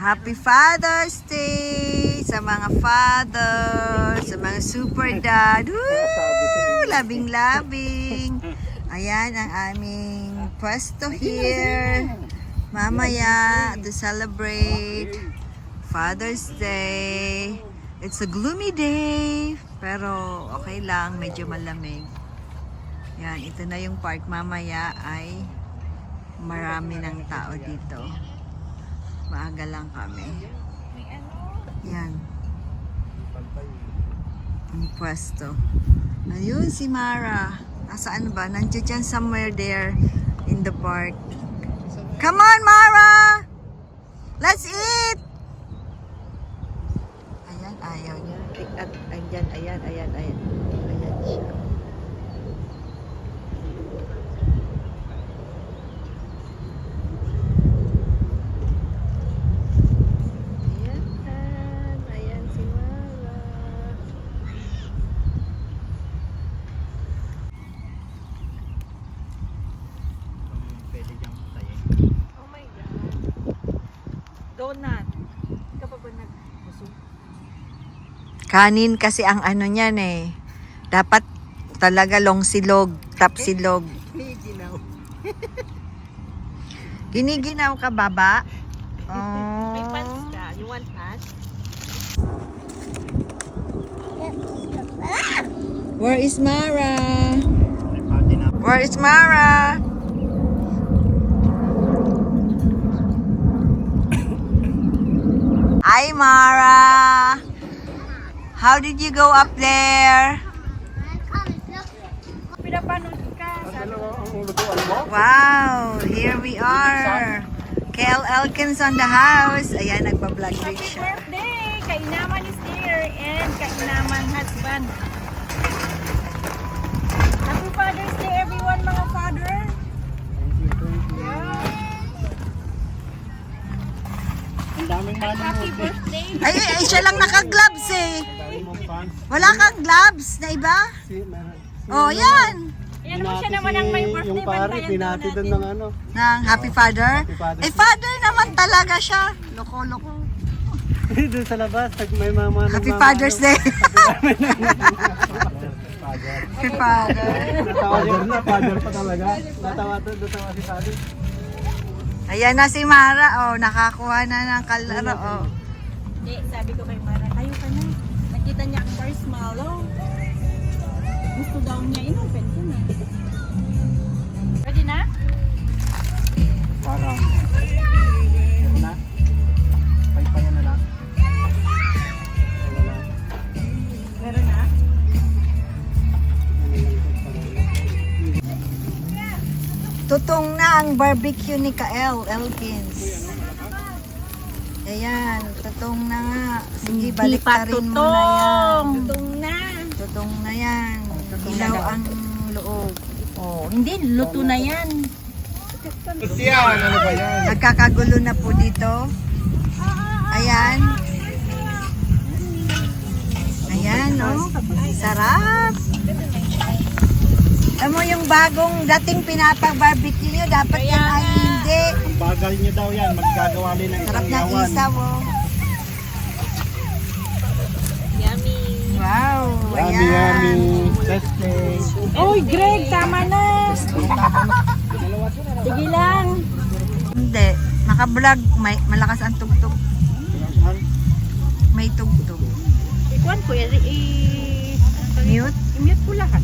Happy Father's Day sa mga father, sa mga super dad. Woo! Labing-labing. Ayan ang aming pwesto here. Mamaya to celebrate Father's Day. It's a gloomy day, pero okay lang, medyo malamig. Yan, ito na yung park. Mamaya ay marami ng tao dito. Maaga lang kami. Yan. Ang pwesto. Ayun si Mara. Nasaan ba? Nandiyan dyan somewhere there in the park. Come on, Mara! Let's eat! Ayan, ayaw niya. At ayan, ayan, ayan, ayan. Ayan siya. Ayan si Mara. Pwede diyang tayin. Oh my God. Donut. Ikaw pa ba nag-busog? Kanin kasi ang ano niyan eh. Dapat talaga long silog, top silog. Ginaw. Giniginaw ka, baba? May Oh. pants ka. You want pants? Where is Mara? May pati na. Where is Mara? Hi, Mara. How did you go up there? Pinapanood ka. Wow, here we are. KL Elkins on the house. Ayan, nagpa-vlog rin Happy siya. birthday! Kainaman is here and kainaman husband. Happy Father's Day everyone mga father. Ang daming money Happy mo. birthday! Ay, siya lang naka-gloves eh. Ang daming mong fans. Wala kang gloves na iba? Oh, yan. Yan naman siya naman ang may birthday. Yung pare, bantayan daw pinati doon natin. ng ano. Ng Happy Father? Happy Father's Eh, father naman talaga siya. Loko-loko. Doon sa labas, may mama. Happy Father's Day. Happy Father. Natawa father pa talaga. Natawa si father. Ayan na si Mara. Oh, nakakuha na ng kalaro. Oh. Hindi, sabi ko kay Mara, tayo ka na. Nakita niya ang marshmallow. Gusto daw niya, inopen ko na. Ready na? Parang. Na? Paypayan na lang. Meron na? Tutong na ang barbecue ni Kael Elkins. Ayan, tutong na nga. Sige, baliktarin mo na yan. Tutong na. Tutong na yan. Ilaw ang loob. Oh, hindi, luto na yan. Yan, ano ba yan? Nagkakagulo na po dito. Ayan. Ayan, no? Sarap. Alam mo yung bagong dating pinapag-barbecue nyo, dapat yan ay hindi. Ang bagal niyo daw yan. Maggagawa din ng Sarap isang ng yawan. isaw, oh. Yummy. Wow, Yummy, ayan. yummy. Testing. Oy, Greg, tama na. Sige lang. Hindi. Naka-vlog, may malakas ang tugtog. May tugtog. Ikuan ko, Mute. i-mute ko lahat.